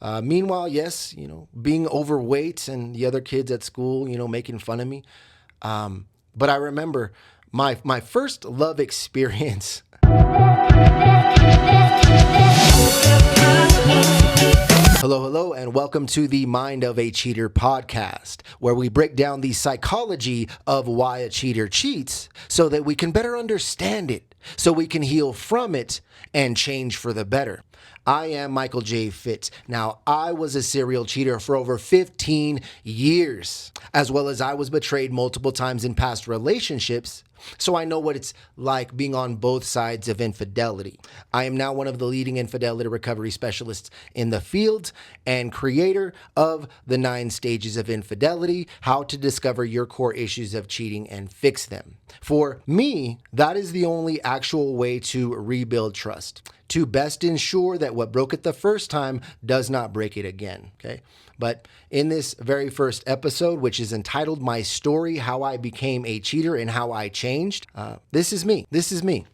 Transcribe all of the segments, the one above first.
Meanwhile, yes, being overweight and the other kids at school, making fun of me. But I remember my first love experience. Hello, and welcome to the Mind of a Cheater podcast, where we break down the psychology of why a cheater cheats so that we can better understand it, so we can heal from it and change for the better. I am Michael J. Fitz. Now, I was a serial cheater for over 15 years, as well as I was betrayed multiple times in past relationships. So I know what it's like being on both sides of infidelity. I am now one of the leading infidelity recovery specialists in the field and creator of the 9 stages of infidelity, how to discover your core issues of cheating and fix them. For me, that is the only actual way to rebuild trust, to best ensure that what broke it the first time does not break it again, okay? But in this very first episode, which is entitled My Story, How I Became a Cheater and How I Changed, this is me.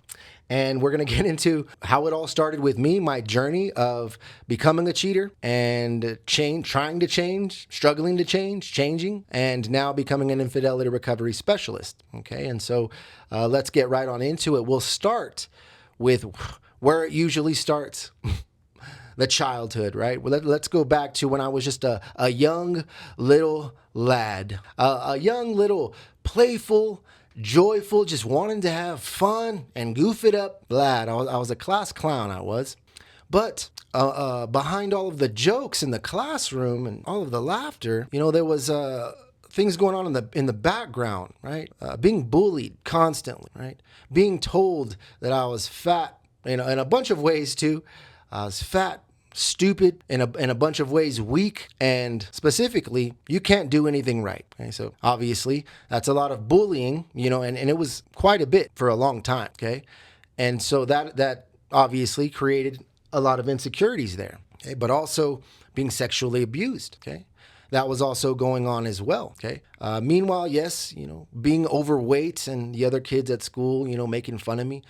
And we're going to get into how it all started with me, my journey of becoming a cheater and trying to change, struggling to change, changing, and now becoming an infidelity recovery specialist, okay? And so let's get right on into it. We'll start with where it usually starts. The childhood, right? Well, let's go back to when I was just a young little lad, a young little playful, joyful, just wanting to have fun and goof it up lad. I was a class clown, I was. But behind all of the jokes in the classroom and all of the laughter, there was things going on in the background, right? Being bullied constantly, right? Being told that I was fat, in a bunch of ways too. I was fat, stupid, in a bunch of ways weak, and specifically, you can't do anything right. Okay, so obviously, that's a lot of bullying, and it was quite a bit for a long time, okay? And so that obviously created a lot of insecurities there, okay? But also being sexually abused, okay? That was also going on as well, okay? Meanwhile, yes, being overweight and the other kids at school, making fun of me.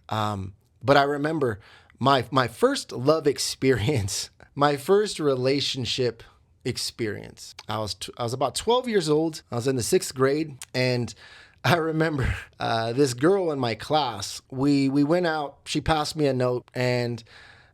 But I remember my first love experience, my first relationship experience. I was about 12 years old. I was in the 6th grade, and I remember this girl in my class. We went out. She passed me a note, and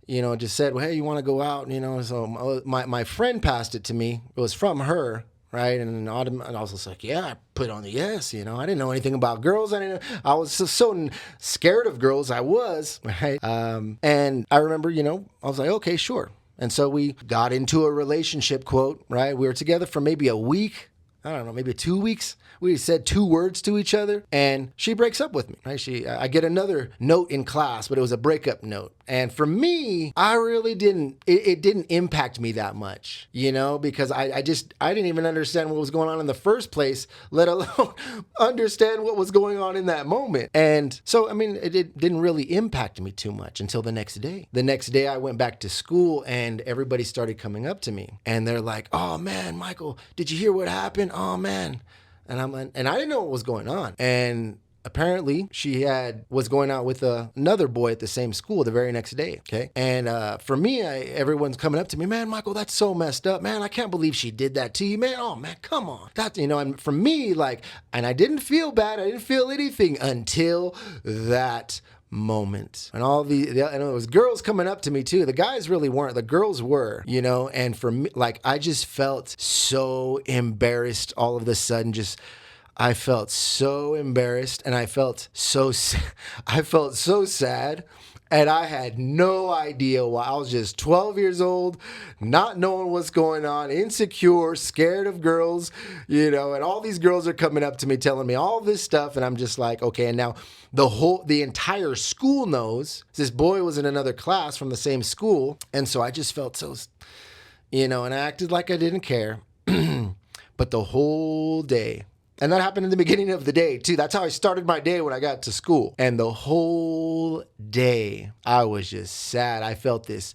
just said, "Well, hey, you want to go out?" So my friend passed it to me. It was from her. Right. And I was just like, yeah, I put on the yes. I didn't know anything about girls. I was so scared of girls. I was. Right. And I remember, I was like, okay, sure. And so we got into a relationship, quote, right? We were together for maybe a week. I don't know, maybe 2 weeks. We said 2 words to each other, and she breaks up with me, right? I get another note in class, but it was a breakup note. And for me, I really it didn't impact me that much, because I didn't even understand what was going on in the first place, let alone understand what was going on in that moment. And so, it didn't really impact me too much until the next day. The next day I went back to school, and everybody started coming up to me, and they're like, "Oh man, Michael, did you hear what happened? Oh man." And I didn't know what was going on. And apparently she was going out with another boy at the same school the very next day. Okay. And for me, everyone's coming up to me, "Man, Michael, that's so messed up, man. I can't believe she did that to you, man. Oh man, come on." And for me, and I didn't feel bad. I didn't feel anything until that moment. And and it was girls coming up to me too. The guys really weren't, the girls were, and for me, I just felt so embarrassed all of a sudden. I felt so embarrassed, and I felt so sad. And I had no idea why. I was just 12 years old, not knowing what's going on, insecure, scared of girls, and all these girls are coming up to me telling me all this stuff. And I'm just like, okay. And now the entire school knows this boy was in another class from the same school. And so I just felt so, and I acted like I didn't care. But the whole day, and that happened in the beginning of the day too. That's how I started my day when I got to school. And the whole day, I was just sad. I felt this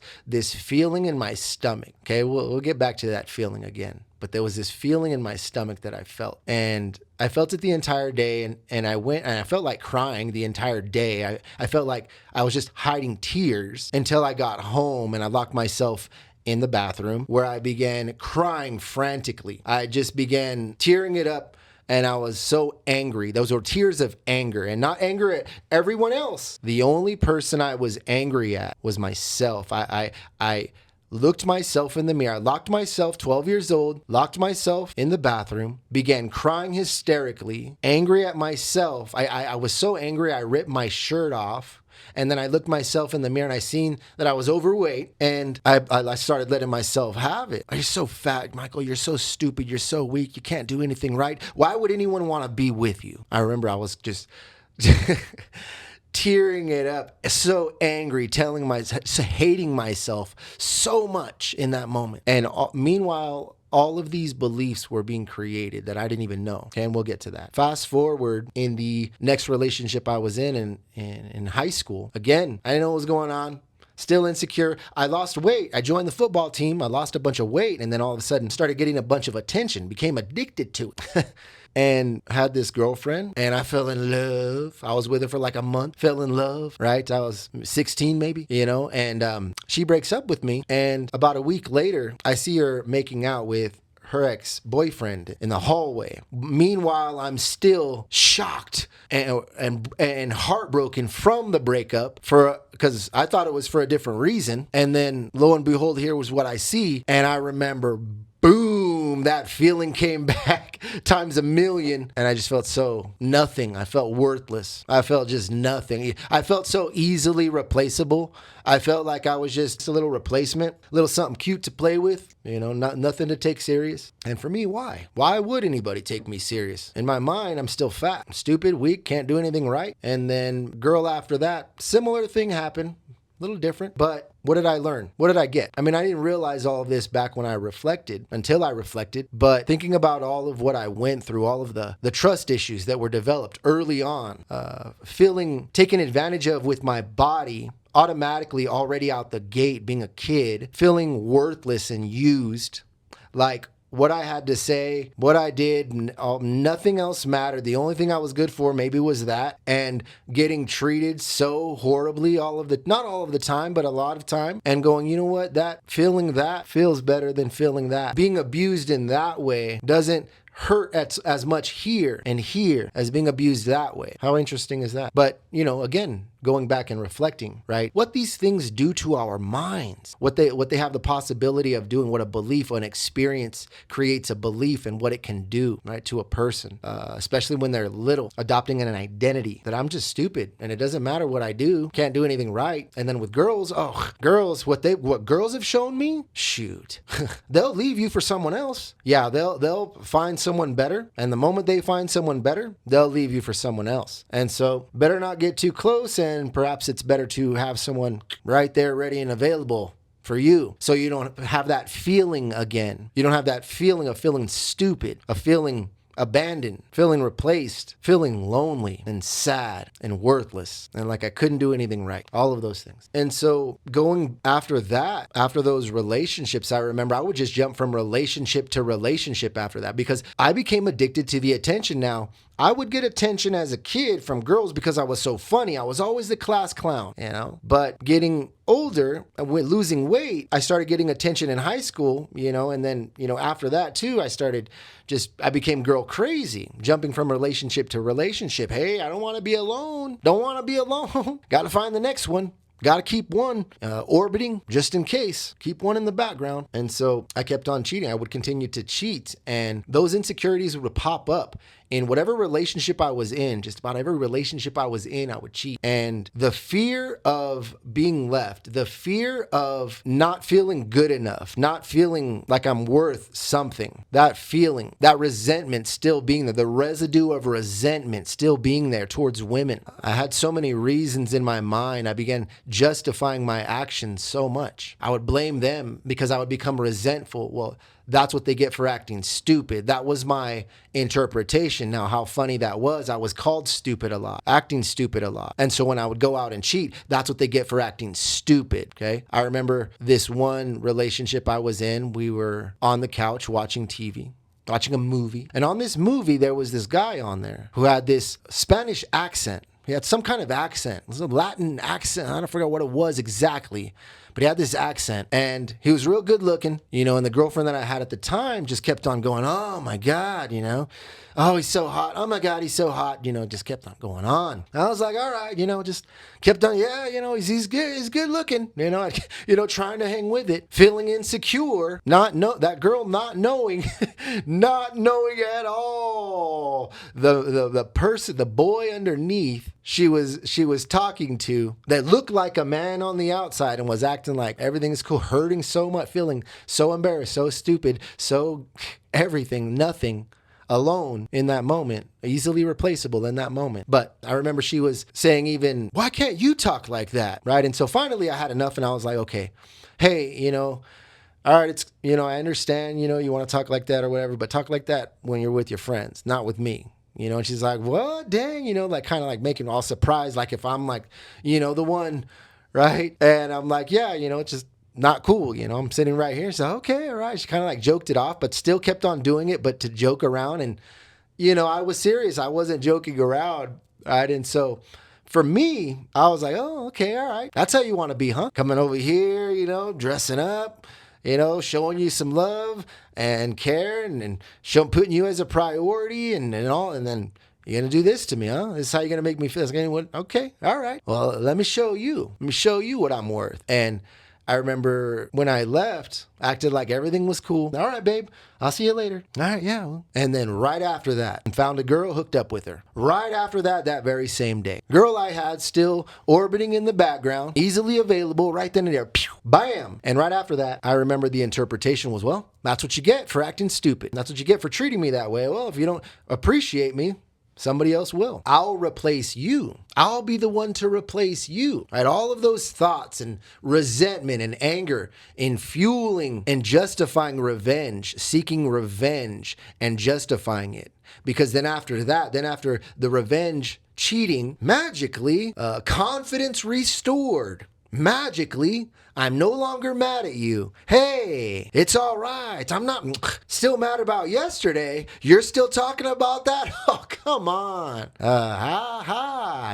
feeling in my stomach. Okay, we'll get back to that feeling again. But there was this feeling in my stomach that I felt. And I felt it the entire day. And I went and I felt like crying the entire day. I felt like I was just hiding tears until I got home and I locked myself in the bathroom where I began crying frantically. I just began tearing it up. And I was so angry. Those were tears of anger, and not anger at everyone else. The only person I was angry at was myself. I looked myself in the mirror. I locked myself, 12 years old, locked myself in the bathroom, began crying hysterically, angry at myself. I was so angry, I ripped my shirt off. And then I looked myself in the mirror and I seen that I was overweight, and I started letting myself have it. You're so fat, Michael. You're so stupid. You're so weak. You can't do anything right. Why would anyone want to be with you? I remember I was just tearing it up, so angry, hating myself so much in that moment. And meanwhile, all of these beliefs were being created that I didn't even know. Okay, and we'll get to that. Fast forward in the next relationship I was in high school. Again, I didn't know what was going on. Still insecure. I lost weight. I joined the football team. I lost a bunch of weight, and then all of a sudden started getting a bunch of attention, became addicted to it. And had this girlfriend, and I fell in love. I was with her for like a month, fell in love, right? I was 16 maybe, and she breaks up with me. And about a week later, I see her making out with her ex-boyfriend in the hallway. Meanwhile, I'm still shocked and heartbroken from the breakup because I thought it was for a different reason. And then lo and behold, here was what I see. And I remember, boom, that feeling came back times a million. And I just felt so nothing. I felt worthless. I felt just nothing. I felt so easily replaceable. I felt like I was just a little replacement, a little something cute to play with, nothing to take serious. And for me, why? Why would anybody take me serious? In my mind, I'm still fat, stupid, weak, can't do anything right. And then girl after that, similar thing happened. A little different, but what did I learn? What did I get? I mean, I didn't realize all of this back when I reflected, until I reflected, but thinking about all of what I went through, all of the trust issues that were developed early on, feeling taken advantage of with my body, automatically already out the gate, being a kid, feeling worthless and used, like what I had to say, what I did, nothing else mattered. The only thing I was good for maybe was that, and getting treated so horribly not all of the time, but a lot of time, and going, you know what, that feels better than feeling that. Being abused in that way doesn't hurt as much here as being abused that way. How interesting is that? But, again, going back and reflecting, right? What these things do to our minds, what they have the possibility of doing, what a belief or an experience creates a belief and what it can do, right, to a person, especially when they're little, adopting an identity that I'm just stupid and it doesn't matter what I do, can't do anything right. And then with girls, what girls have shown me, shoot, they'll leave you for someone else. Yeah, they'll find someone better, and the moment they find someone better, they'll leave you for someone else. And so better not get too close, and perhaps it's better to have someone right there ready and available for you, so you don't have that feeling again. You don't have that feeling of feeling stupid, of feeling abandoned, feeling replaced, feeling lonely and sad and worthless, and like I couldn't do anything right. All of those things. And so going after that, after those relationships, I remember I would just jump from relationship to relationship after that, because I became addicted to the attention. Now, I would get attention as a kid from girls because I was so funny. I was always the class clown, But getting older, with losing weight, I started getting attention in high school, and then, after that too, I became girl crazy, jumping from relationship to relationship. Hey, I don't want to be alone. Don't want to be alone. Got to find the next one. Got to keep one orbiting just in case. Keep one in the background. And so I kept on cheating. I would continue to cheat. And those insecurities would pop up in whatever relationship I was in. Just about every relationship I was in, I would cheat. And the fear of being left, the fear of not feeling good enough, not feeling like I'm worth something, that feeling, that resentment still being there, the residue of resentment still being there towards women. I had so many reasons in my mind. I began justifying my actions so much. I would blame them because I would become resentful. Well, that's what they get for acting stupid. That was my interpretation. Now, how funny that was. I was called stupid a lot, acting stupid a lot. And so when I would go out and cheat, that's what they get for acting stupid, okay? I remember this one relationship I was in. We were on the couch watching TV, watching a movie. And on this movie, there was this guy on there who had this Spanish accent. He had some kind of accent. It was a Latin accent. I don't forget what it was exactly. but he had this accent, and he was real good looking, and the girlfriend that I had at the time just kept on going, oh my God, oh, he's so hot. Oh my God, he's so hot. Just kept on going on. I was like, all right, just kept on. Yeah, he's good. He's good looking. Trying to hang with it, feeling insecure. That girl not knowing, not knowing at all the person, the boy underneath she was talking to that looked like a man on the outside and was acting like everything's cool, hurting so much, feeling so embarrassed, so stupid, so everything, nothing. Alone in that moment, easily replaceable in that moment. But I remember she was saying even, why can't you talk like that? Right. And so finally I had enough and I was like, okay, hey, all right, it's, I understand, you want to talk like that or whatever, but talk like that when you're with your friends, not with me. And she's like, what? Dang, like kind of like making all surprised, like if I'm like, the one, right? And I'm like, yeah, it's just not cool. I'm sitting right here. So, okay, all right. She kind of like joked it off, but still kept on doing it, but to joke around. And, I was serious. I wasn't joking around. Right. And so for me, I was like, oh, okay, all right. That's how you want to be, huh? Coming over here, dressing up, showing you some love and care and putting you as a priority and all. And then you're going to do this to me, huh? This is how you're going to make me feel. Okay, all right. Well, let me show you. Let me show you what I'm worth. And I remember when I left, acted like everything was cool. All right, babe, I'll see you later. All right, yeah. Well. And then right after that, found a girl, hooked up with her. Right after that very same day. Girl I had still orbiting in the background, easily available right then and there. Pew, bam. And right after that, I remember the interpretation was, well, that's what you get for acting stupid. That's what you get for treating me that way. Well, if you don't appreciate me, somebody else will. I'll replace you. I'll be the one to replace you. Right? All of those thoughts and resentment and anger in fueling and justifying revenge, seeking revenge and justifying it. Because then after the revenge cheating, magically, confidence restored. Magically, I'm no longer mad at you. Hey, it's all right. I'm not still mad about yesterday. You're still talking about that? Oh, come on.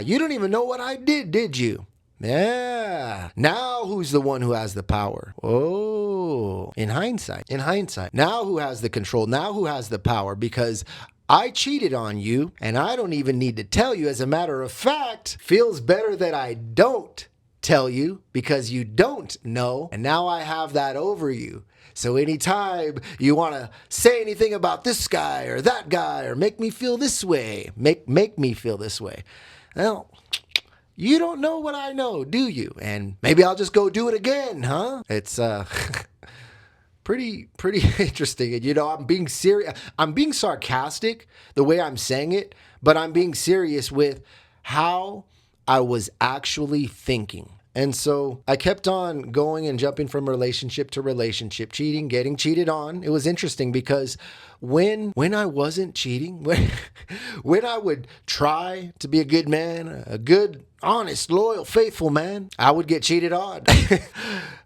You don't even know what I did you? Yeah. Now who's the one who has the power? Oh, in hindsight. Now who has the control? Now who has the power? Because I cheated on you, and I don't even need to tell you. As a matter of fact, feels better that I don't tell you because you don't know, and now I have that over you. So anytime you want to say anything about this guy or that guy or make me feel this way, make me feel this way, well, you don't know what I know, do you? And maybe I'll just go do it again, huh? It's pretty interesting. And I'm being serious. I'm being sarcastic the way I'm saying it, but I'm being serious with how I was actually thinking. And so I kept on going and jumping from relationship to relationship, cheating, getting cheated on. It was interesting because when I wasn't cheating, when I would try to be a good man, a good, honest, loyal, faithful man, I would get cheated on.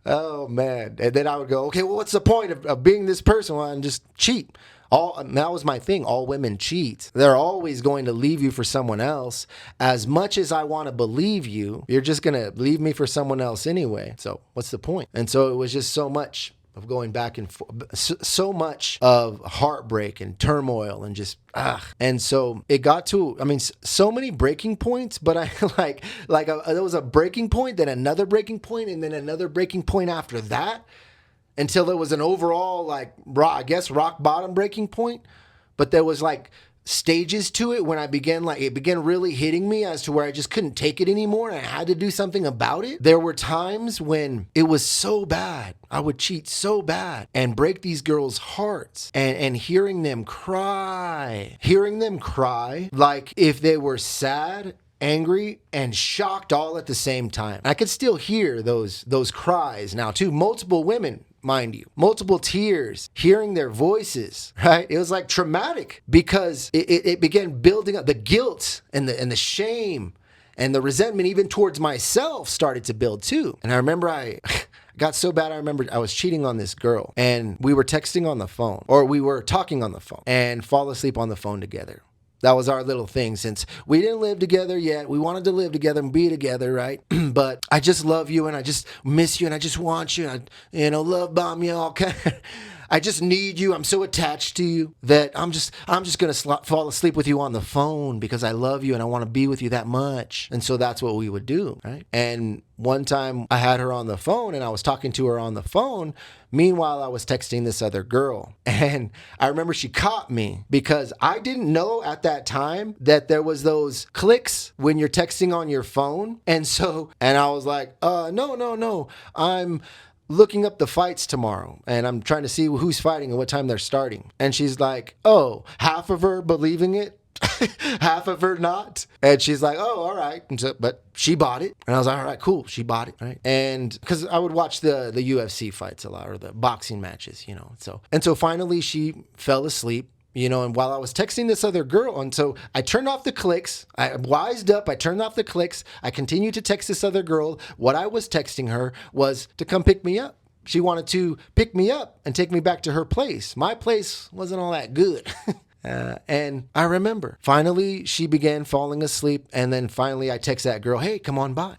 Oh, man. And then I would go, okay, well, what's the point of being this person? Well, I'm just cheat. That was my thing. All women cheat. They're always going to leave you for someone else. As much as I want to believe you, you're just going to leave me for someone else anyway. So what's the point? And so it was just so much of going back and forth, so much of heartbreak and turmoil and just, And so it got to, so many breaking points, but I there was a breaking point, then another breaking point, and then another breaking point after that. Until there was an overall, rock bottom breaking point. But there was stages to it when it began really hitting me as to where I just couldn't take it anymore and I had to do something about it. There were times when it was so bad. I would cheat so bad and break these girls' hearts and hearing them cry like if they were sad, angry, and shocked all at the same time. I could still hear those cries now too. Multiple women, mind you, multiple tears, hearing their voices, right? It was traumatic because it began building up. The guilt and the shame and the resentment even towards myself started to build too. And I remember I got so bad. I remember I was cheating on this girl and we were texting on the phone, or we were talking on the phone and fall asleep on the phone together. That was our little thing. Since we didn't live together yet, we wanted to live together and be together, right? But I just love you and I just miss you and I just want you. Love bomb you all. I just need you. I'm so attached to you that I'm just gonna fall asleep with you on the phone because I love you and I want to be with you that much. And so that's what we would do, right? And one time I had her on the phone and I was talking to her on the phone. Meanwhile, I was texting this other girl. And I remember she caught me because I didn't know at that time that there was those clicks when you're texting on your phone. And I was like, no, I'm looking up the fights tomorrow and I'm trying to see who's fighting and what time they're starting. And she's like, oh, half of her believing it, half of her not. And she's like, oh, all right. But she bought it. And I was like, all right, cool. She bought it. Right. And because I would watch the UFC fights a lot or the boxing matches, So finally she fell asleep. And while I was texting this other girl, and so I turned off the clicks, I wised up, I turned off the clicks, I continued to text this other girl. What I was texting her was to come pick me up. She wanted to pick me up and take me back to her place. My place wasn't all that good. And I remember finally she began falling asleep. And then finally I text that girl, hey, come on by.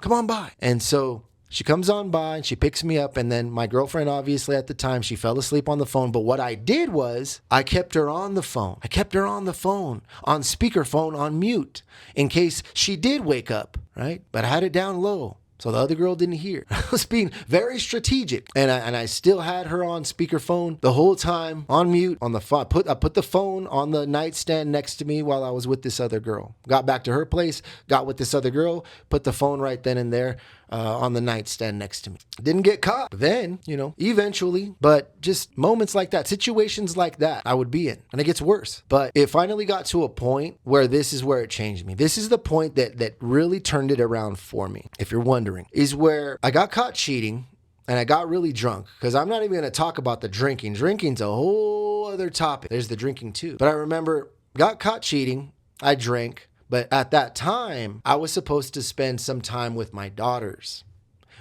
And so she comes on by and she picks me up. And then my girlfriend, obviously at the time, she fell asleep on the phone. But what I did was I kept her on the phone. I kept her on the phone, on speakerphone, on mute, in case she did wake up, right? But I had it down low, so the other girl didn't hear. I was being very strategic. And I still had her on speakerphone the whole time, on mute, on the phone. I put the phone on the nightstand next to me while I was with this other girl. Got back to her place, got with this other girl, put the phone right then and there on the nightstand next to me. Didn't get caught. Then, eventually, but just moments like that, situations like that I would be in. And it gets worse. But it finally got to a point where this is where it changed me. This is the point that really turned it around for me, if you're wondering, is where I got caught cheating and I got really drunk. Because I'm not even going to talk about the drinking. Drinking's a whole other topic. There's the drinking too. But I remember, got caught cheating. I drank. But at that time, I was supposed to spend some time with my daughters.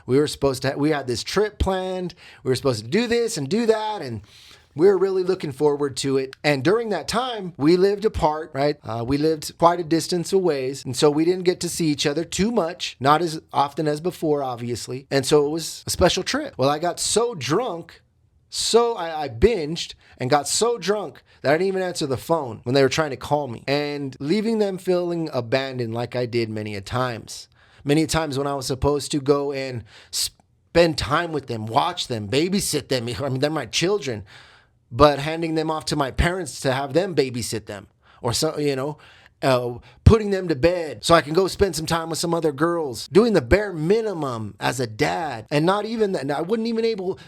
We had this trip planned. We were supposed to do this and do that. And we were really looking forward to it. And during that time, we lived apart, right? We lived quite a distance away. And so we didn't get to see each other too much, not as often as before, obviously. And so it was a special trip. Well, I got so drunk. So I binged and got so drunk that I didn't even answer the phone when they were trying to call me, and leaving them feeling abandoned like I did many a times. Many a times when I was supposed to go and spend time with them, watch them, babysit them. I mean, they're my children, but handing them off to my parents to have them babysit them, or so, putting them to bed so I can go spend some time with some other girls, doing the bare minimum as a dad, and not even that. I wasn't even able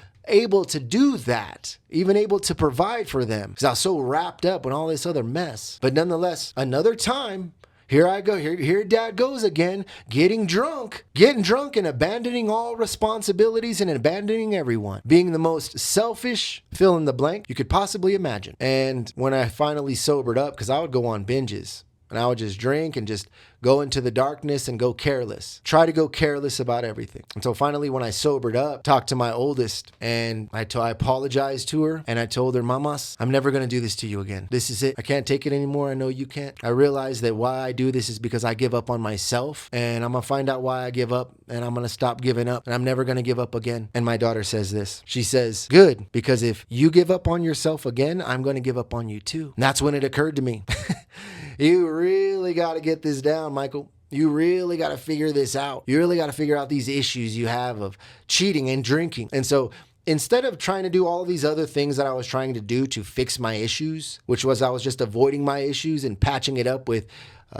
to do that, even able to provide for them because I was so wrapped up in all this other mess. But nonetheless, another time, here I go. Here dad goes again, getting drunk and abandoning all responsibilities and abandoning everyone, being the most selfish, fill in the blank, you could possibly imagine. And when I finally sobered up, because I would go on binges, and I would just drink and just go into the darkness and go careless. Try to go careless about everything. And so finally, when I sobered up, talked to my oldest, and I apologized to her, and I told her, Mamas, I'm never going to do this to you again. This is it. I can't take it anymore. I know you can't. I realize that why I do this is because I give up on myself, and I'm going to find out why I give up, and I'm going to stop giving up, and I'm never going to give up again. And my daughter says this. She says, good, because if you give up on yourself again, I'm going to give up on you too. And that's when it occurred to me. You really got to get this down, Michael. You really got to figure this out. You really got to figure out these issues you have of cheating and drinking. And so instead of trying to do all these other things that I was trying to do to fix my issues, which was I was just avoiding my issues and patching it up with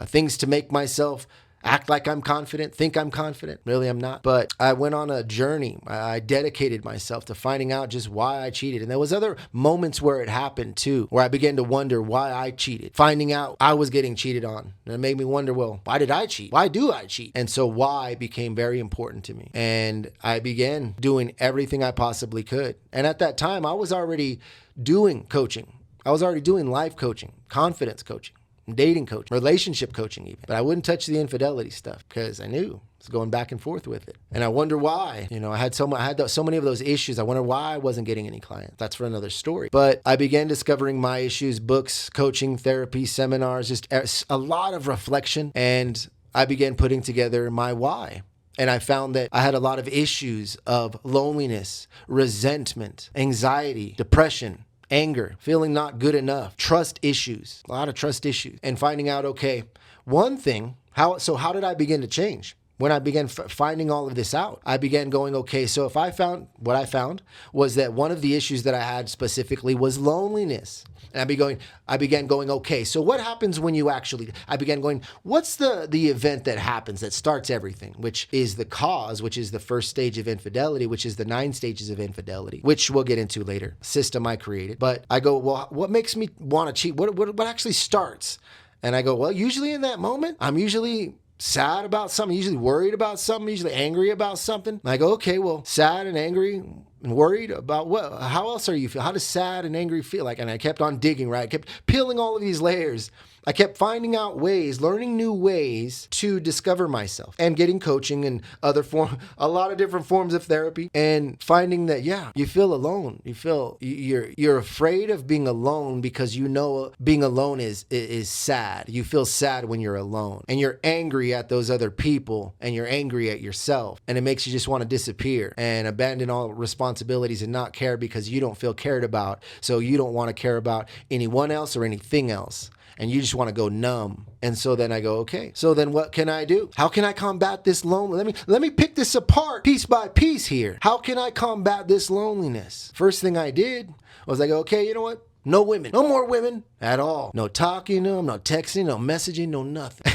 things to make myself act like I'm confident, think I'm confident. Really, I'm not. But I went on a journey. I dedicated myself to finding out just why I cheated. And there was other moments where it happened too, where I began to wonder why I cheated. Finding out I was getting cheated on. And it made me wonder, well, why did I cheat? Why do I cheat? And so why became very important to me. And I began doing everything I possibly could. And at that time, I was already doing coaching. I was already doing life coaching, confidence coaching. dating coaching, relationship coaching even. But I wouldn't touch the infidelity stuff because I knew I was going back and forth with it. And I wonder why. I had so many of those issues. I wonder why I wasn't getting any clients. That's for another story. But I began discovering my issues, books, coaching, therapy, seminars, just a lot of reflection. And I began putting together my why. And I found that I had a lot of issues of loneliness, resentment, anxiety, depression, anger, feeling not good enough, trust issues, a lot of trust issues. And finding out, okay, one thing, how did I begin to change? When I began finding all of this out, I began going, okay, so if what I found was that one of the issues that I had specifically was loneliness. And I began going, okay, so what happens when I began going, what's the event that happens that starts everything, which is the cause, which is the first stage of infidelity, which is the 9 stages of infidelity, which we'll get into later, system I created. But I go, well, what makes me want to cheat? What actually starts? And I go, well, usually in that moment, I'm usually sad about something, usually worried about something, usually angry about something. And I go, okay, well, sad and angry and worried about what? How else are you feel? How does sad and angry feel like? And I kept on digging, right? I kept peeling all of these layers. I kept finding out ways, learning new ways to discover myself and getting coaching and a lot of different forms of therapy and finding that, yeah, you feel alone. You feel you're afraid of being alone because being alone is sad. You feel sad when you're alone and you're angry at those other people and you're angry at yourself. And it makes you just want to disappear and abandon all responsibilities and not care because you don't feel cared about. So you don't want to care about anyone else or anything else. And you just want to go numb. And so then I go, okay, so then what can I do? How can I combat this loneliness? Let me pick this apart piece by piece here. How can I combat this loneliness? First thing I did was I go, okay, you know what? No women, no more women at all. No talking to them, no texting, no messaging, no nothing.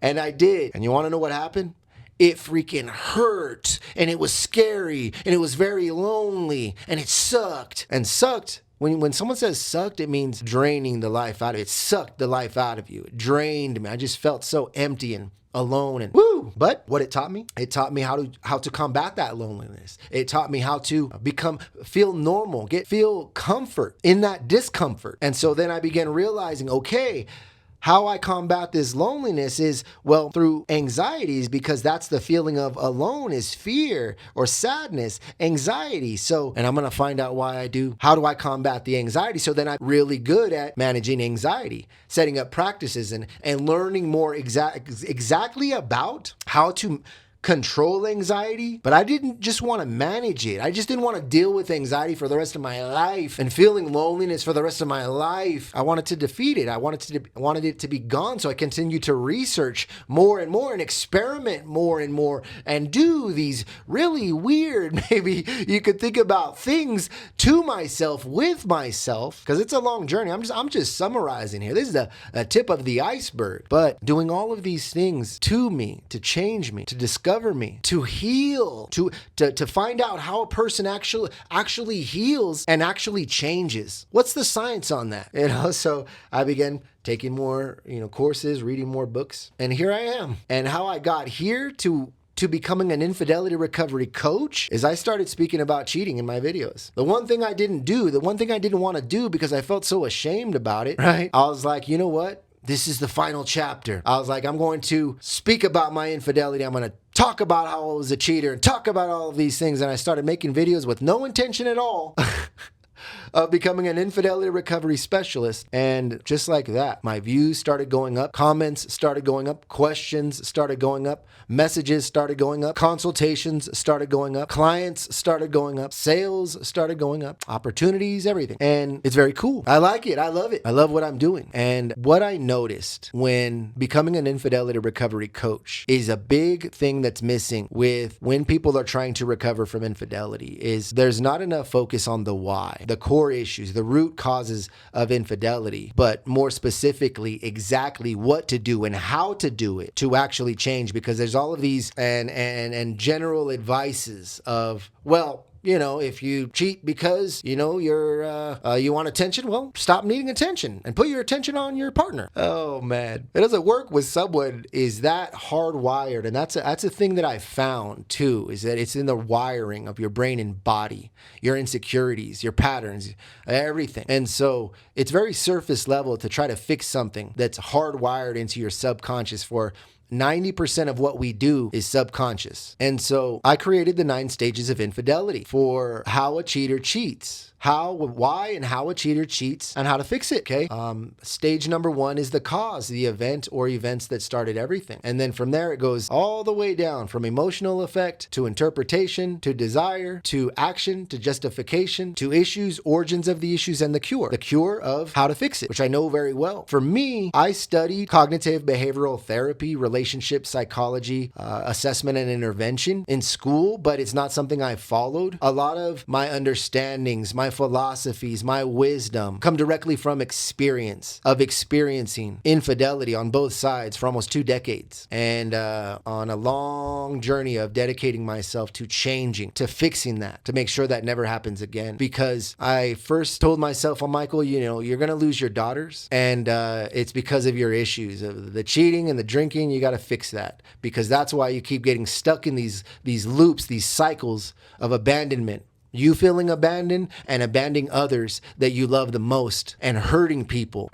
And I did. And you want to know what happened? It freaking hurt. And it was scary. And it was very lonely. And it sucked. And sucked. When someone says sucked, it means draining the life out of it. It sucked the life out of you. It drained me. I just felt so empty and alone and woo. But what it taught me how to combat that loneliness. It taught me how to feel normal, feel comfort in that discomfort. And so then I began realizing, okay, how I combat this loneliness is, well, through anxieties, because that's the feeling of alone is fear or sadness, anxiety. So, and I'm going to find out why I do. How do I combat the anxiety? So then I'm really good at managing anxiety, setting up practices and learning more exactly about how to control anxiety, but I didn't just want to manage it. I just didn't want to deal with anxiety for the rest of my life and feeling loneliness for the rest of my life. I wanted to defeat it. I wanted it to be gone. So I continued to research more and more and experiment more and more and do these really weird, maybe you could think about things to myself, with myself, because it's a long journey. I'm just summarizing here. This is a tip of the iceberg, but doing all of these things to me, to change me, to discover me, to heal, to find out how a person actually heals and actually changes. What's the science on that? So I began taking more, courses, reading more books, and here I am. And how I got here to becoming an infidelity recovery coach is I started speaking about cheating in my videos. The one thing I didn't want to do because I felt so ashamed about it, right? I was like, you know what? This is the final chapter. I was like, I'm going to speak about my infidelity. I'm going to talk about how I was a cheater and talk about all of these things. And I started making videos with no intention at all of becoming an infidelity recovery specialist. And just like that, my views started going up, comments started going up, questions started going up, messages started going up, consultations started going up, clients started going up, sales started going up, opportunities, everything. And it's very cool. I like it. I love it. I love what I'm doing. And what I noticed when becoming an infidelity recovery coach is a big thing that's missing when people are trying to recover from infidelity is there's not enough focus on the why, the core issues, the root causes of infidelity, but more specifically, exactly what to do and how to do it to actually change, because there's all of these and general advices of, well, If you cheat because, you want attention, well, stop needing attention and put your attention on your partner. Oh, man. It doesn't work with someone is that hardwired. And that's a thing that I found, too, is that it's in the wiring of your brain and body, your insecurities, your patterns, everything. And so it's very surface level to try to fix something that's hardwired into your subconscious. For 90% of what we do is subconscious. And so I created the 9 stages of infidelity for how a cheater cheats. Why, and how a cheater cheats and how to fix it, okay? Stage number 1 is the cause, the event or events that started everything. And then from there, it goes all the way down from emotional effect to interpretation, to desire, to action, to justification, to issues, origins of the issues, and the cure. The cure of how to fix it, which I know very well. For me, I studied cognitive behavioral therapy, relationship psychology, assessment and intervention in school, but it's not something I followed. A lot of my understandings, my philosophies, my wisdom come directly from experience of experiencing infidelity on both sides for almost 2 decades, and on a long journey of dedicating myself to changing, to fixing that, to make sure that never happens again. Because I first told myself, Michael, you're going to lose your daughters, and it's because of your issues, the cheating and the drinking. You got to fix that, because that's why you keep getting stuck in these loops, these cycles of abandonment. You feeling abandoned and abandoning others that you love the most, and hurting people.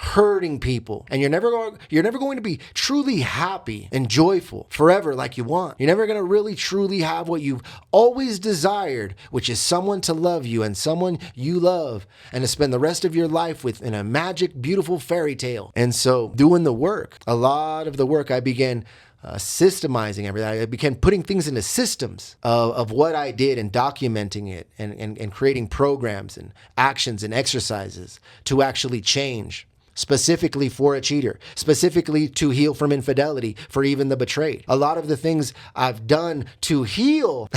And you're never going to be truly happy and joyful forever like you want. You're never going to really truly have what you've always desired, which is someone to love you and someone you love, and to spend the rest of your life with in a magic, beautiful fairy tale. And so doing the work, a lot of the work, I began systemizing everything. I began putting things into systems of what I did, and documenting it, and creating programs and actions and exercises to actually change, specifically for a cheater, specifically to heal from infidelity, for even the betrayed. A lot of the things I've done to heal,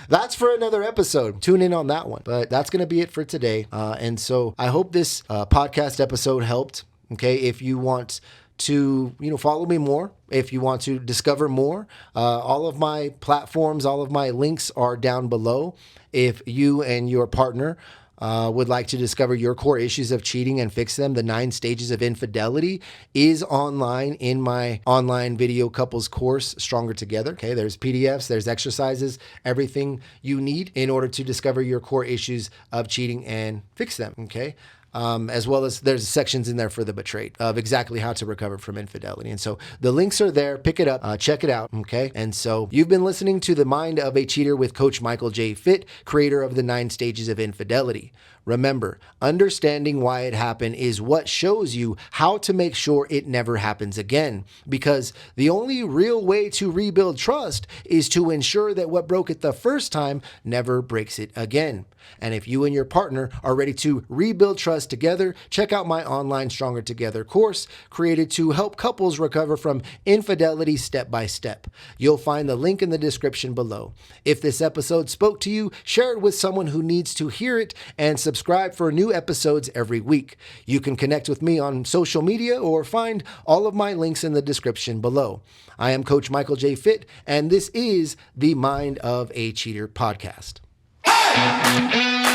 that's for another episode. Tune in on that one. But that's going to be it for today. And so I hope this podcast episode helped. Okay, if you want to follow me more, if you want to discover more, all of my platforms, all of my links are down below. If you and your partner would like to discover your core issues of cheating and fix them, the 9 stages of infidelity is online in my online video couples course, Stronger Together. Okay, there's PDFs, there's exercises, everything you need in order to discover your core issues of cheating and fix them. Okay. As well as there's sections in there for the betrayed of exactly how to recover from infidelity. And so the links are there. Pick it up, check it out. Okay. And so you've been listening to The Mind of a Cheater with Coach Michael J. Fitt, creator of the 9 stages of infidelity. Remember, understanding why it happened is what shows you how to make sure it never happens again. Because the only real way to rebuild trust is to ensure that what broke it the first time never breaks it again. And if you and your partner are ready to rebuild trust together, check out my online Stronger Together course, created to help couples recover from infidelity step by step. You'll find the link in the description below. If this episode spoke to you, share it with someone who needs to hear it, and subscribe for new episodes every week. You can connect with me on social media or find all of my links in the description below. I am Coach Michael J. Fitt, and this is the Mind of a Cheater podcast. Hey!